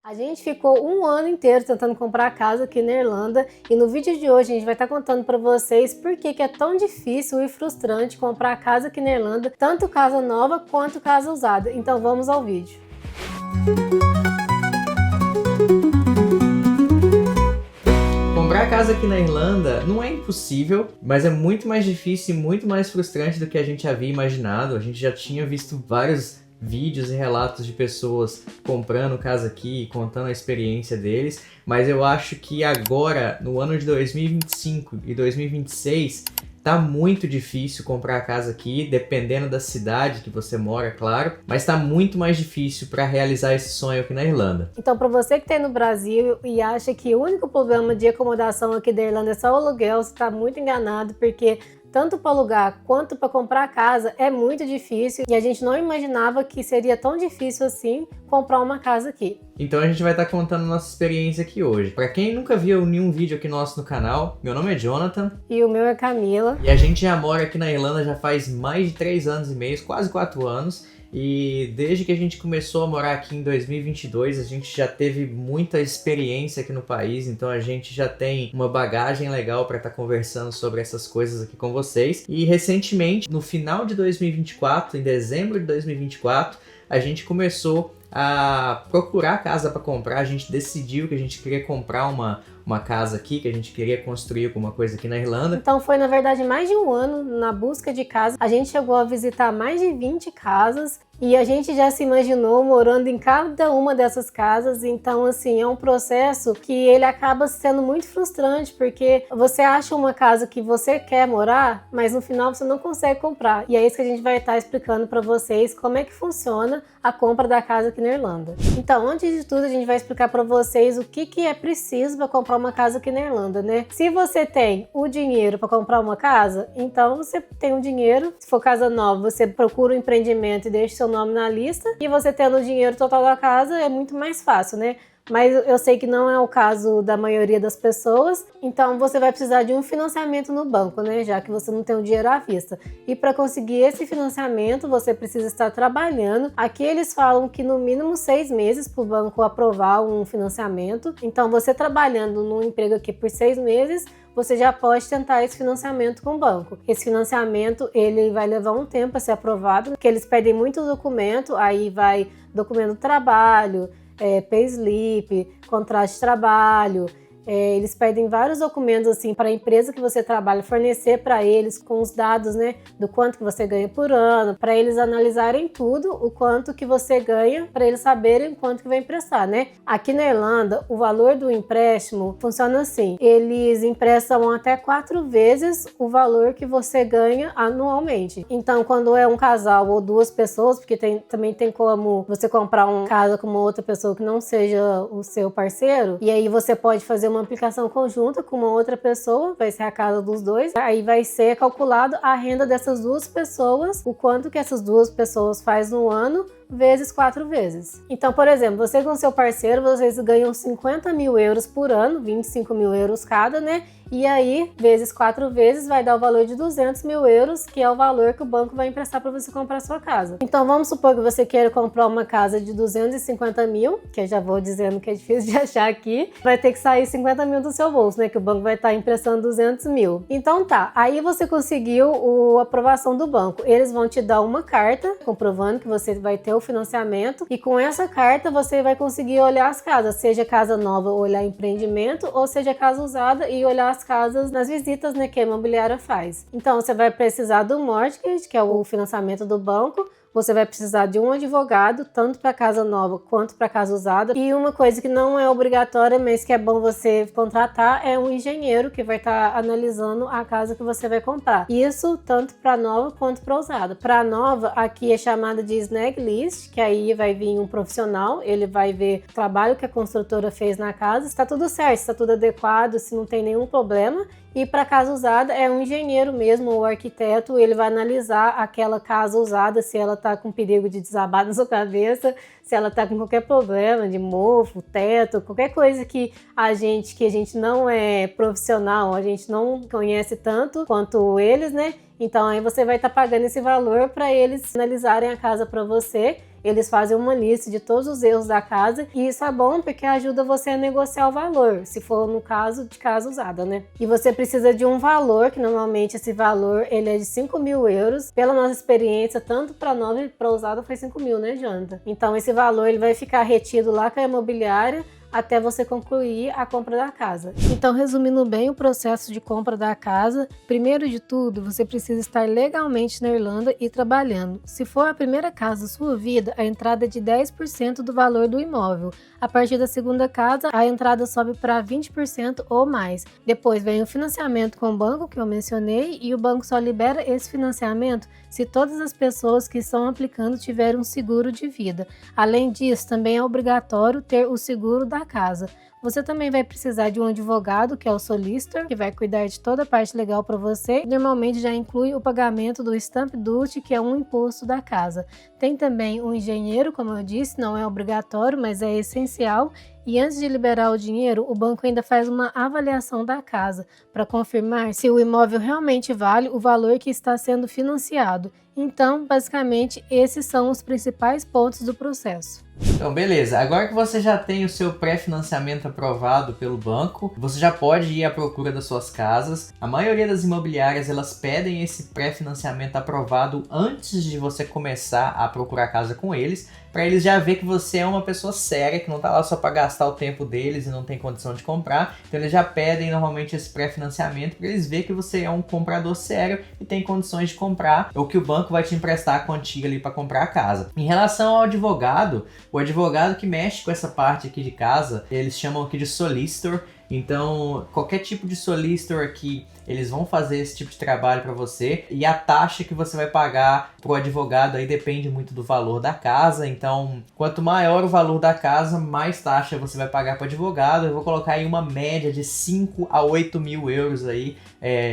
A gente ficou um ano inteiro tentando comprar casa aqui na Irlanda e no vídeo de hoje a gente vai estar contando para vocês por que é tão difícil e frustrante comprar casa aqui na Irlanda, tanto casa nova quanto casa usada. Então vamos ao vídeo. Comprar casa aqui na Irlanda não é impossível, mas é muito mais difícil e muito mais frustrante do que a gente havia imaginado. A gente já tinha visto vários vídeos e relatos de pessoas comprando casa aqui e contando a experiência deles, mas eu acho que agora, no ano de 2025 e 2026, tá muito difícil comprar casa aqui, dependendo da cidade que você mora, claro, mas tá muito mais difícil para realizar esse sonho aqui na Irlanda. Então, para você que está no Brasil e acha que o único problema de acomodação aqui da Irlanda é só o aluguel, você está muito enganado, porque tanto para alugar quanto para comprar casa é muito difícil e a gente não imaginava que seria tão difícil assim comprar uma casa aqui. Então a gente vai estar contando nossa experiência aqui hoje. Para quem nunca viu nenhum vídeo aqui nosso no canal, meu nome é Jonathan. E o meu é Camila. E a gente já mora aqui na Irlanda já faz mais de 3 anos e meio, quase 4 anos. E desde que a gente começou a morar aqui em 2022, a gente já teve muita experiência aqui no país, então a gente já tem uma bagagem legal para estar conversando sobre essas coisas aqui com vocês. E recentemente, no final de 2024, em dezembro de 2024, a gente começou a procurar casa para comprar. A gente decidiu que a gente queria comprar uma casa aqui, que a gente queria construir alguma coisa aqui na Irlanda. Então foi, na verdade, mais de um ano na busca de casa. A gente chegou a visitar mais de 20 casas e a gente já se imaginou morando em cada uma dessas casas. Então, assim, é um processo que ele acaba sendo muito frustrante, porque você acha uma casa que você quer morar, mas no final você não consegue comprar. E é isso que a gente vai estar explicando para vocês como é que funciona a compra da casa aqui na Irlanda. Então, antes de tudo, a gente vai explicar para vocês o que é preciso para comprar uma casa aqui na Irlanda, né? Se você tem o dinheiro para comprar uma casa, então você tem o dinheiro. Se for casa nova, você procura um empreendimento e deixa seu nome na lista. E você tendo o dinheiro total da casa é muito mais fácil, né? Mas eu sei que não é o caso da maioria das pessoas, então você vai precisar de um financiamento no banco, né? Já que você não tem o dinheiro à vista. E para conseguir esse financiamento, você precisa estar trabalhando. Aqui eles falam que no mínimo 6 meses para o banco aprovar um financiamento. Então você trabalhando num emprego aqui por 6 meses, você já pode tentar esse financiamento com o banco. Esse financiamento, ele vai levar um tempo a ser aprovado, porque eles pedem muito documento, aí vai documento do trabalho, payslip, contrato de trabalho. Eles pedem vários documentos assim para a empresa que você trabalha fornecer para eles com os dados, né, do quanto que você ganha por ano, para eles analisarem tudo, o quanto que você ganha, para eles saberem quanto que vai emprestar, né? Aqui na Irlanda, o valor do empréstimo funciona assim: eles emprestam até 4 vezes o valor que você ganha anualmente. Então, quando é um casal ou 2 pessoas, porque também tem como você comprar uma casa com uma outra pessoa que não seja o seu parceiro, e aí você pode fazer uma aplicação conjunta com uma outra pessoa, vai ser a casa dos dois, aí vai ser calculado a renda dessas 2 pessoas, o quanto que essas 2 pessoas faz no ano, vezes 4 vezes. Então, por exemplo, você com seu parceiro, vocês ganham 50 mil euros por ano, 25 mil euros cada, né? E aí, vezes 4 vezes, vai dar o valor de 200 mil euros, que é o valor que o banco vai emprestar para você comprar a sua casa. Então, vamos supor que você queira comprar uma casa de 250 mil, que eu já vou dizendo que é difícil de achar aqui, vai ter que sair 50 mil do seu bolso, né? Que o banco vai estar emprestando 200 mil. Então tá, aí você conseguiu a aprovação do banco. Eles vão te dar uma carta comprovando que você vai ter o financiamento, e com essa carta você vai conseguir olhar as casas, seja casa nova olhar empreendimento, ou seja casa usada e olhar as casas nas visitas, né, que a imobiliária faz. Então você vai precisar do mortgage, que é o financiamento do banco. Você vai precisar de um advogado, tanto para casa nova quanto para casa usada. E uma coisa que não é obrigatória, mas que é bom você contratar, é um engenheiro que vai estar analisando a casa que você vai comprar. Isso tanto para nova quanto para usada. Para nova, aqui é chamada de snag list, que aí vai vir um profissional, ele vai ver o trabalho que a construtora fez na casa, se está tudo certo, se está tudo adequado, se não tem nenhum problema. E para casa usada é um engenheiro mesmo, ou arquiteto, ele vai analisar aquela casa usada, se ela está com perigo de desabar na sua cabeça, se ela está com qualquer problema de mofo, teto, qualquer coisa que a gente não é profissional, a gente não conhece tanto quanto eles, né? Então aí você vai estar pagando esse valor para eles analisarem a casa para você eles fazem uma lista de todos os erros da casa e isso é bom porque ajuda você a negociar o valor, se for no caso de casa usada, né? E você precisa de um valor, que normalmente esse valor ele é de 5.000 euros. Pela nossa experiência, tanto para nova e para usada foi 5.000, né, Jonathan? Então esse valor ele vai ficar retido lá com a imobiliária até você concluir a compra da casa. Então, resumindo bem o processo de compra da casa, primeiro de tudo, você precisa estar legalmente na Irlanda e trabalhando. Se for a primeira casa da sua vida, a entrada é de 10% do valor do imóvel. A partir da segunda casa, a entrada sobe para 20% ou mais. Depois vem o financiamento com o banco, que eu mencionei, e o banco só libera esse financiamento se todas as pessoas que estão aplicando tiverem um seguro de vida. Além disso, também é obrigatório ter o seguro da casa. Você também vai precisar de um advogado, que é o solicitor, que vai cuidar de toda a parte legal para você. Normalmente já inclui o pagamento do stamp duty, que é um imposto da casa. Tem também um engenheiro, como eu disse, não é obrigatório, mas é essencial. E antes de liberar o dinheiro, o banco ainda faz uma avaliação da casa para confirmar se o imóvel realmente vale o valor que está sendo financiado. Então, basicamente, esses são os principais pontos do processo. Então, beleza. Agora que você já tem o seu pré-financiamento aprovado pelo banco, você já pode ir à procura das suas casas. A maioria das imobiliárias, elas pedem esse pré-financiamento aprovado antes de você começar a procurar casa com eles, para eles já ver que você é uma pessoa séria, que não tá lá só para gastar o tempo deles e não tem condição de comprar. Então eles já pedem normalmente esse pré-financiamento para eles verem que você é um comprador sério e tem condições de comprar, ou que o banco vai te emprestar a quantia ali para comprar a casa. Em relação ao advogado, o advogado que mexe com essa parte aqui de casa, eles chamam aqui de solicitor. Então, qualquer tipo de solicitor aqui, eles vão fazer esse tipo de trabalho para você, e a taxa que você vai pagar pro advogado aí depende muito do valor da casa. Então, quanto maior o valor da casa, mais taxa você vai pagar pro advogado. Eu vou colocar aí uma média de 5 a 8 mil euros aí,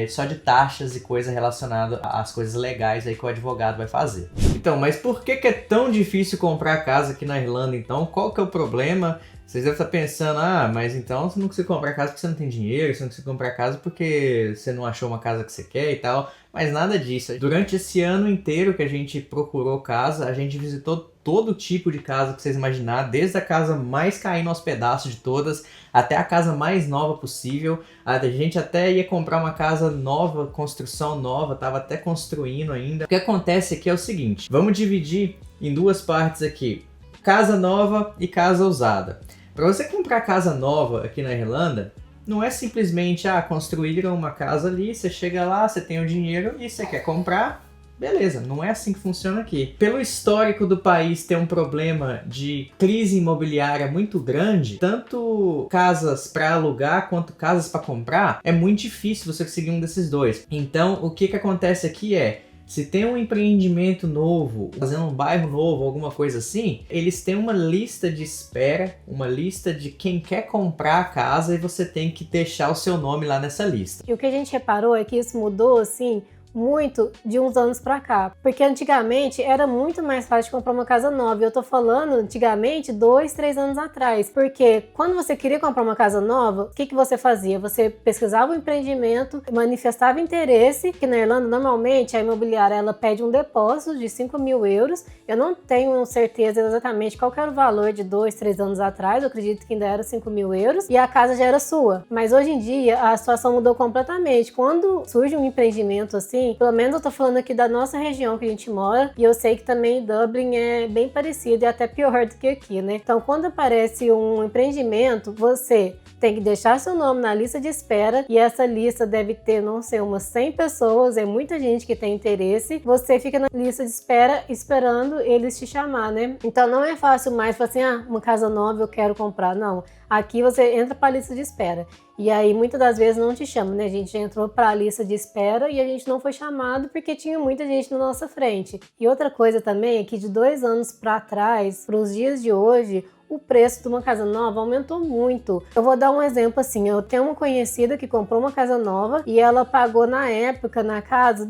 só de taxas e coisa relacionada às coisas legais aí que o advogado vai fazer. Então, mas por que é tão difícil comprar casa aqui na Irlanda então? Qual que é o problema? Vocês devem estar pensando, mas então você não consegue comprar casa porque você não tem dinheiro, você não consegue comprar casa porque você não achou uma casa que você quer e tal, mas nada disso. Durante esse ano inteiro que a gente procurou casa, a gente visitou todo tipo de casa que vocês imaginar, desde a casa mais caindo aos pedaços de todas, até a casa mais nova possível. A gente até ia comprar uma casa nova, construção nova, estava até construindo ainda. O que acontece aqui é o seguinte, vamos dividir em duas partes aqui, casa nova e casa usada. Para você comprar casa nova aqui na Irlanda, não é simplesmente, construíram uma casa ali, você chega lá, você tem o dinheiro e você quer comprar, beleza, não é assim que funciona aqui. Pelo histórico do país ter um problema de crise imobiliária muito grande, tanto casas para alugar quanto casas para comprar, é muito difícil você conseguir um desses dois. Então, o que acontece aqui é, se tem um empreendimento novo, fazendo um bairro novo, alguma coisa assim, eles têm uma lista de espera, uma lista de quem quer comprar a casa e você tem que deixar o seu nome lá nessa lista. E o que a gente reparou é que isso mudou, assim, muito de uns anos pra cá, porque antigamente era muito mais fácil de comprar uma casa nova. Eu tô falando antigamente 2, 3 anos atrás, porque quando você queria comprar uma casa nova, o que você fazia? Você pesquisava o empreendimento, manifestava interesse, que na Irlanda normalmente a imobiliária ela pede um depósito de 5.000 euros. Eu não tenho certeza exatamente qual era o valor de 2, 3 anos atrás, eu acredito que ainda era 5.000 euros, e a casa já era sua. Mas hoje em dia a situação mudou completamente. Quando surge um empreendimento assim, pelo menos eu tô falando aqui da nossa região que a gente mora, e eu sei que também Dublin é bem parecido e até pior do que aqui, né? Então, quando aparece um empreendimento, você tem que deixar seu nome na lista de espera, e essa lista deve ter, não sei, umas 100 pessoas, é muita gente que tem interesse. Você fica na lista de espera esperando eles te chamar, né? Então, não é fácil mais falar assim, uma casa nova eu quero comprar, não. Aqui você entra para a lista de espera. E aí, muitas das vezes não te chamam, né? A gente entrou para a lista de espera e a gente não foi chamado porque tinha muita gente na nossa frente. E outra coisa também é que de 2 anos para trás, para os dias de hoje, o preço de uma casa nova aumentou muito. Eu vou dar um exemplo assim, eu tenho uma conhecida que comprou uma casa nova e ela pagou na época, na casa,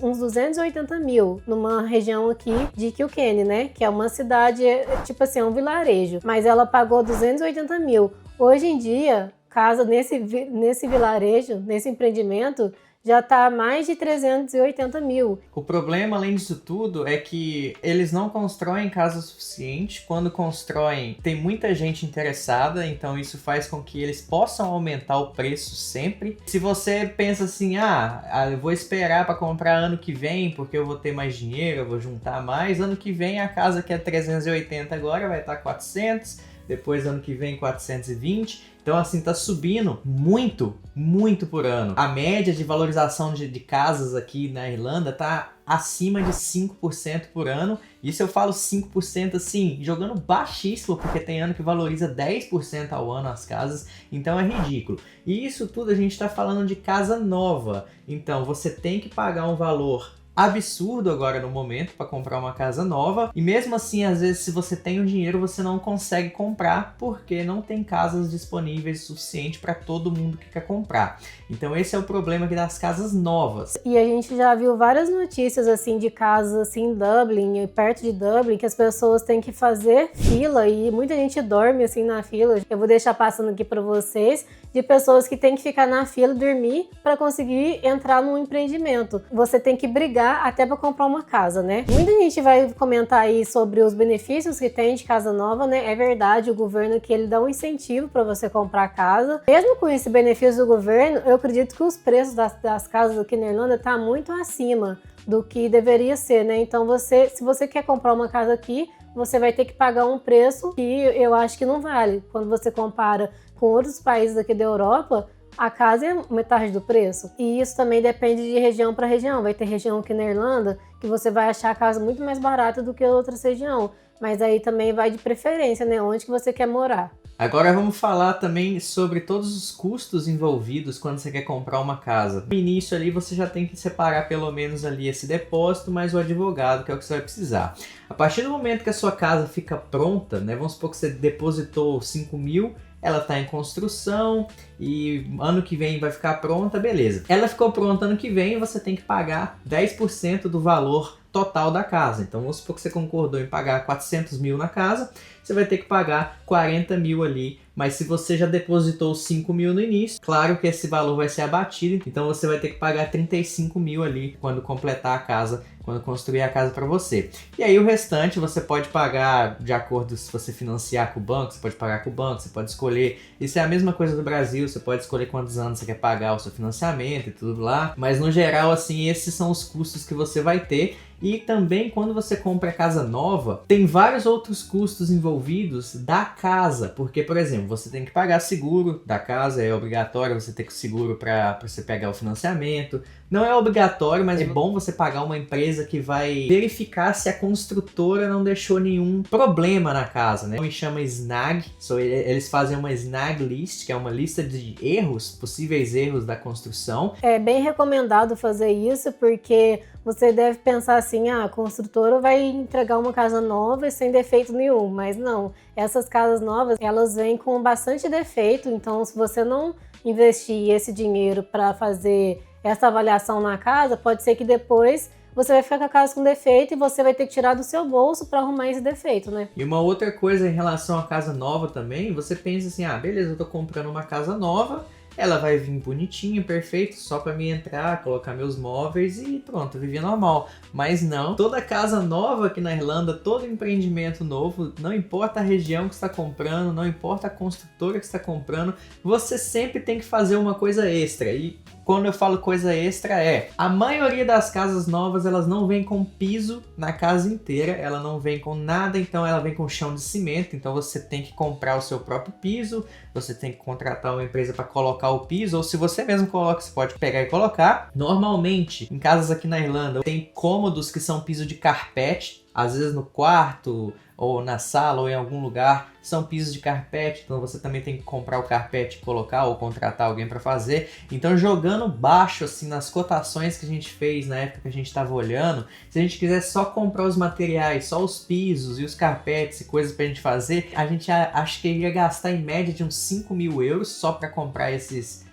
uns 280 mil, numa região aqui de Kilkenny, né? Que é uma cidade, tipo assim, é um vilarejo. Mas ela pagou 280 mil. Hoje em dia, casa nesse vilarejo, nesse empreendimento, já está mais de 380 mil. O problema, além disso tudo, é que eles não constroem casa suficiente. Quando constroem, tem muita gente interessada, então isso faz com que eles possam aumentar o preço sempre. Se você pensa assim, eu vou esperar para comprar ano que vem, porque eu vou ter mais dinheiro, eu vou juntar mais. Ano que vem a casa que é 380 agora vai estar 400, depois ano que vem 420. Então, assim, tá subindo muito, muito por ano. A média de valorização de casas aqui na Irlanda tá acima de 5% por ano. Isso eu falo 5% assim, jogando baixíssimo, porque tem ano que valoriza 10% ao ano as casas. Então é ridículo. E isso tudo a gente tá falando de casa nova. Então, você tem que pagar um valor absurdo agora no momento para comprar uma casa nova, e mesmo assim, às vezes, se você tem o dinheiro, você não consegue comprar porque não tem casas disponíveis o suficiente para todo mundo que quer comprar. Então esse é o problema aqui das casas novas. E a gente já viu várias notícias assim de casas assim em Dublin, perto de Dublin, que as pessoas têm que fazer fila e muita gente dorme assim na fila. Eu vou deixar passando aqui para vocês de pessoas que têm que ficar na fila e dormir para conseguir entrar num empreendimento. Você tem que brigar até para comprar uma casa, né? Muita gente vai comentar aí sobre os benefícios que tem de casa nova, né? É verdade, o governo que ele dá um incentivo para você comprar casa. Mesmo com esse benefício do governo, eu acredito que os preços das casas aqui na Irlanda tá muito acima do que deveria ser, né? Então se você quer comprar uma casa aqui, você vai ter que pagar um preço que eu acho que não vale. Quando você compara com outros países aqui da Europa, a casa é metade do preço. E isso também depende de região para região. Vai ter região aqui na Irlanda que você vai achar a casa muito mais barata do que outras regiões. Mas aí também vai de preferência, né? Onde que você quer morar. Agora vamos falar também sobre todos os custos envolvidos quando você quer comprar uma casa. No início ali você já tem que separar pelo menos ali esse depósito, mais o advogado, que é o que você vai precisar. A partir do momento que a sua casa fica pronta, né? Vamos supor que você depositou 5 mil, ela está em construção e ano que vem vai ficar pronta, beleza. Ela ficou pronta ano que vem, você tem que pagar 10% do valor total da casa. Então vamos supor que você concordou em pagar 400 mil na casa, você vai ter que pagar 40 mil ali. Mas se você já depositou 5 mil no início, claro que esse valor vai ser abatido, então você vai ter que pagar 35 mil ali quando completar a casa, quando construir a casa para você. E aí o restante você pode pagar de acordo, se você financiar com o banco, você pode pagar com o banco, você pode escolher. Isso é a mesma coisa do Brasil, você pode escolher quantos anos você quer pagar o seu financiamento e tudo lá. Mas no geral, assim, esses são os custos que você vai ter. E também quando você compra casa nova, tem vários outros custos envolvidos da casa, porque, por exemplo, você tem que pagar seguro da casa, é obrigatório você ter seguro para você pegar o financiamento. Não é obrigatório, mas é bom você pagar uma empresa que vai verificar se a construtora não deixou nenhum problema na casa, né? Me chama Snag, eles fazem uma Snag List, que é uma lista de erros, possíveis erros da construção. É bem recomendado fazer isso, porque você deve pensar assim, a construtora vai entregar uma casa nova e sem defeito nenhum, mas não. Essas casas novas, elas vêm com bastante defeito, então se você não investir esse dinheiro para fazer essa avaliação na casa, pode ser que depois você vai ficar com a casa com defeito e você vai ter que tirar do seu bolso para arrumar esse defeito, né? E uma outra coisa em relação à casa nova também, você pensa assim, beleza, eu tô comprando uma casa nova, ela vai vir bonitinha, perfeito, só para mim entrar, colocar meus móveis e pronto, viver normal. Mas não, toda casa nova aqui na Irlanda, todo empreendimento novo, não importa a região que você está comprando, não importa a construtora que você está comprando, você sempre tem que fazer uma coisa extra. E quando eu falo coisa extra a maioria das casas novas, elas não vêm com piso na casa inteira, ela não vem com nada, então ela vem com chão de cimento, então você tem que comprar o seu próprio piso, você tem que contratar uma empresa para colocar o piso, ou se você mesmo coloca, você pode pegar e colocar. Normalmente, em casas aqui na Irlanda, tem cômodos que são piso de carpete, às vezes no quarto, ou na sala, ou em algum lugar, são pisos de carpete, então você também tem que comprar o carpete e colocar, ou contratar alguém para fazer. Então, jogando baixo, assim, nas cotações que a gente fez na época que a gente estava olhando, se a gente quiser só comprar os materiais, só os pisos e os carpetes e coisas pra gente fazer, a gente acho que iria gastar em média de uns 5 mil euros só para comprar esses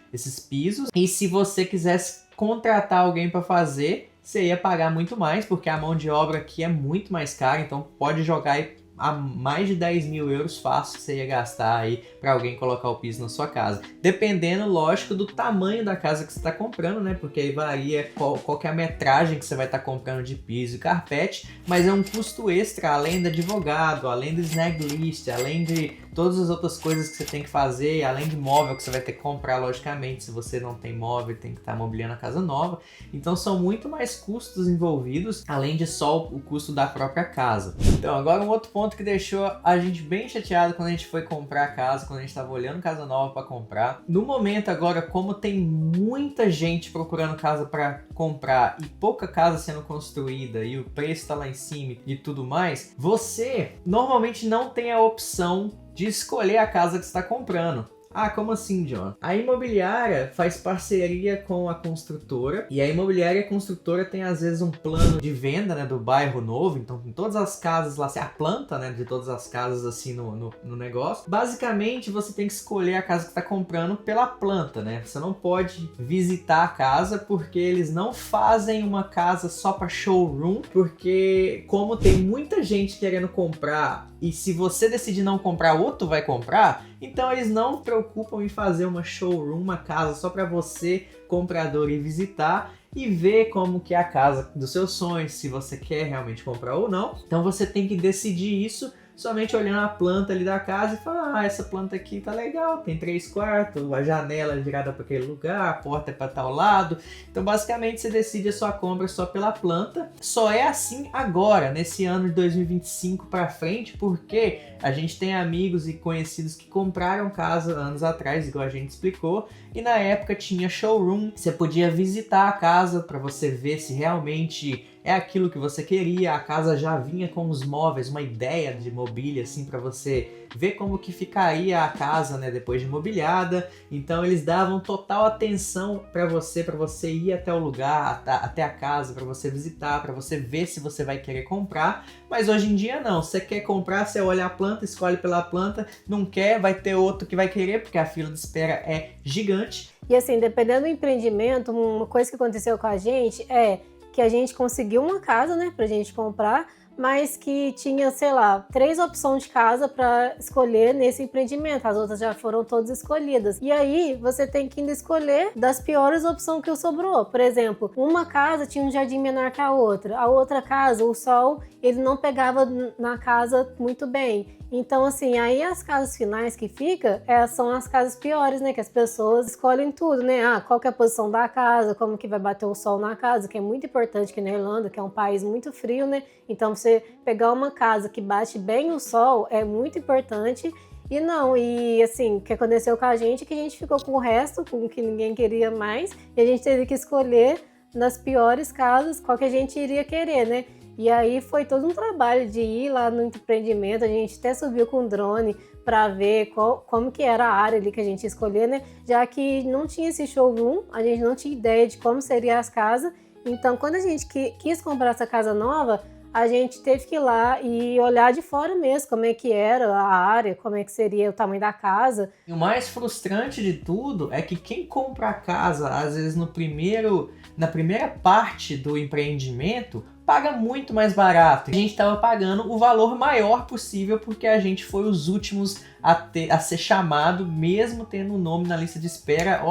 pisos. E se você quisesse contratar alguém para fazer, você ia pagar muito mais, porque a mão de obra aqui é muito mais cara, então pode jogar aí a mais de 10 mil euros fácil que você ia gastar aí para alguém colocar o piso na sua casa. Dependendo, lógico, do tamanho da casa que você está comprando, né? Porque aí varia qual que é a metragem que você vai estar comprando de piso e carpete, mas é um custo extra, além do advogado, além do snag list, além de todas as outras coisas que você tem que fazer, além de móvel que você vai ter que comprar, logicamente, se você não tem móvel, tem que estar mobiliando a casa nova. Então são muito mais custos envolvidos, além de só o custo da própria casa. Então agora um outro ponto que deixou a gente bem chateado quando a gente foi comprar a casa, quando a gente estava olhando casa nova para comprar. No momento agora, como tem muita gente procurando casa para comprar e pouca casa sendo construída e o preço está lá em cima e tudo mais, você normalmente não tem a opção de escolher a casa que você está comprando. Ah, como assim, John? A imobiliária faz parceria com a construtora e a imobiliária e a construtora tem às vezes um plano de venda, né, do bairro novo. Então tem todas as casas lá, a planta, né, de todas as casas assim no negócio. Basicamente você tem que escolher a casa que está comprando pela planta, né? Você não pode visitar a casa porque eles não fazem uma casa só para showroom, porque como tem muita gente querendo comprar e se você decidir não comprar, outro vai comprar, então eles não se preocupam em fazer uma showroom, uma casa só para você, comprador, ir visitar e ver como que é a casa dos seus sonhos, se você quer realmente comprar ou não. Então você tem que decidir isso somente olhando a planta ali da casa e falar, ah, essa planta aqui tá legal, tem 3 quartos, a janela é virada para aquele lugar, a porta é para tal lado. Então basicamente você decide a sua compra só pela planta. Só é assim agora, nesse ano de 2025 para frente, porque a gente tem amigos e conhecidos que compraram casa anos atrás, igual a gente explicou, e na época tinha showroom, você podia visitar a casa para você ver se realmente é aquilo que você queria. A casa já vinha com os móveis, uma ideia de mobília assim para você ver como que ficaria a casa, né, depois de mobiliada. Então eles davam total atenção para você ir até o lugar, até a casa, para você visitar, para você ver se você vai querer comprar. Mas hoje em dia não, você quer comprar, você olha a planta, escolhe pela planta, não quer, vai ter outro que vai querer, porque a fila de espera é gigante. E assim, dependendo do empreendimento, uma coisa que aconteceu com a gente é que a gente conseguiu uma casa, né, pra gente comprar, mas que tinha, sei lá, 3 opções de casa para escolher nesse empreendimento. As outras já foram todas escolhidas. E aí, você tem que ainda escolher das piores opções que sobrou. Por exemplo, uma casa tinha um jardim menor que a outra casa, o sol, ele não pegava na casa muito bem. Então, assim, aí as casas finais que fica são as casas piores, né? Que as pessoas escolhem tudo, né? Ah, qual que é a posição da casa, como que vai bater o sol na casa, que é muito importante aqui na Irlanda, que é um país muito frio, né? Então, você pegar uma casa que bate bem o sol é muito importante. E assim, o que aconteceu com a gente é que a gente ficou com o resto, com o que ninguém queria mais, e a gente teve que escolher nas piores casas qual que a gente iria querer, né? E aí foi todo um trabalho de ir lá no empreendimento, a gente até subiu com o drone para ver como que era a área ali que a gente ia escolher, né? Já que não tinha esse showroom, a gente não tinha ideia de como seriam as casas. Então, quando a gente quis comprar essa casa nova, a gente teve que ir lá e olhar de fora mesmo como é que era a área, como é que seria o tamanho da casa. E o mais frustrante de tudo é que quem compra a casa, às vezes na primeira parte do empreendimento, paga muito mais barato. A gente estava pagando o valor maior possível porque a gente foi os últimos a ser chamado, mesmo tendo o nome na lista de espera,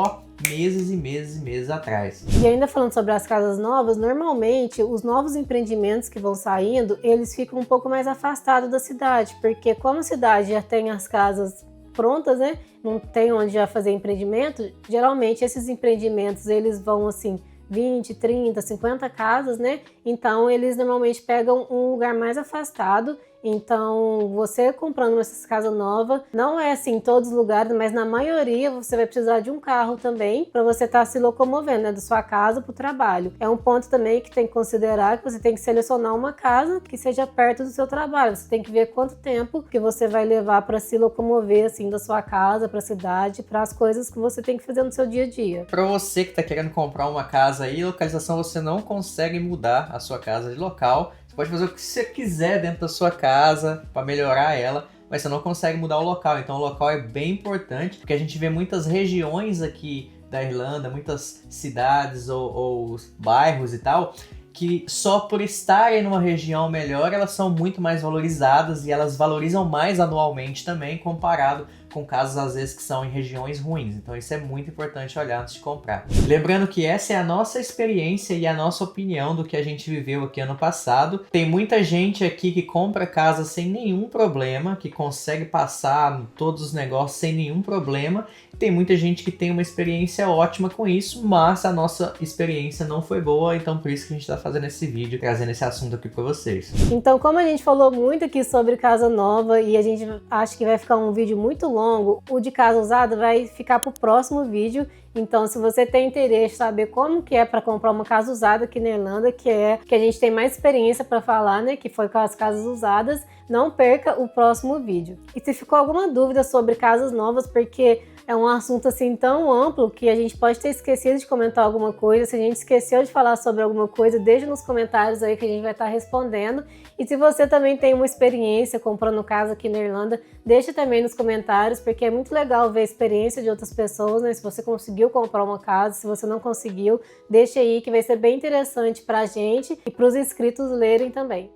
meses e meses e meses atrás. E ainda falando sobre as casas novas, normalmente os novos empreendimentos que vão saindo, eles ficam um pouco mais afastados da cidade, porque como a cidade já tem as casas prontas, né, não tem onde já fazer empreendimento, geralmente esses empreendimentos eles vão assim 20, 30, 50 casas, né? Então eles normalmente pegam um lugar mais afastado. Então, você comprando essas casas novas, não é assim em todos os lugares, mas na maioria você vai precisar de um carro também para você estar se locomovendo, né, da sua casa para o trabalho. É um ponto também que tem que considerar que você tem que selecionar uma casa que seja perto do seu trabalho. Você tem que ver quanto tempo que você vai levar para se locomover assim da sua casa para a cidade, para as coisas que você tem que fazer no seu dia a dia. Para você que está querendo comprar uma casa aí, localização você não consegue mudar a sua casa de local. Você pode fazer o que você quiser dentro da sua casa para melhorar ela, mas você não consegue mudar o local. Então o local é bem importante, porque a gente vê muitas regiões aqui da Irlanda, muitas cidades ou bairros e tal, que só por estarem numa região melhor, elas são muito mais valorizadas e elas valorizam mais anualmente também, comparado com casas às vezes que são em regiões ruins. Então isso é muito importante olhar antes de comprar. Lembrando que essa é a nossa experiência e a nossa opinião do que a gente viveu aqui ano passado. Tem muita gente aqui que compra casa sem nenhum problema, que consegue passar todos os negócios sem nenhum problema. Tem muita gente que tem uma experiência ótima com isso, mas a nossa experiência não foi boa, então por isso que a gente está fazendo esse vídeo, trazendo esse assunto aqui para vocês. Então, como a gente falou muito aqui sobre casa nova e a gente acha que vai ficar um vídeo muito longo, o de casa usada vai ficar para o próximo vídeo. Então, se você tem interesse em saber como que é para comprar uma casa usada aqui na Irlanda, que a gente tem mais experiência para falar, né, que foi com as casas usadas, não perca o próximo vídeo. E se ficou alguma dúvida sobre casas novas, porque é um assunto assim tão amplo que a gente pode ter esquecido de comentar alguma coisa. Se a gente esqueceu de falar sobre alguma coisa, deixa nos comentários aí que a gente vai estar respondendo. E se você também tem uma experiência comprando casa aqui na Irlanda, deixa também nos comentários, porque é muito legal ver a experiência de outras pessoas, né? Se você conseguiu comprar uma casa, se você não conseguiu, deixa aí que vai ser bem interessante pra gente e pros inscritos lerem também.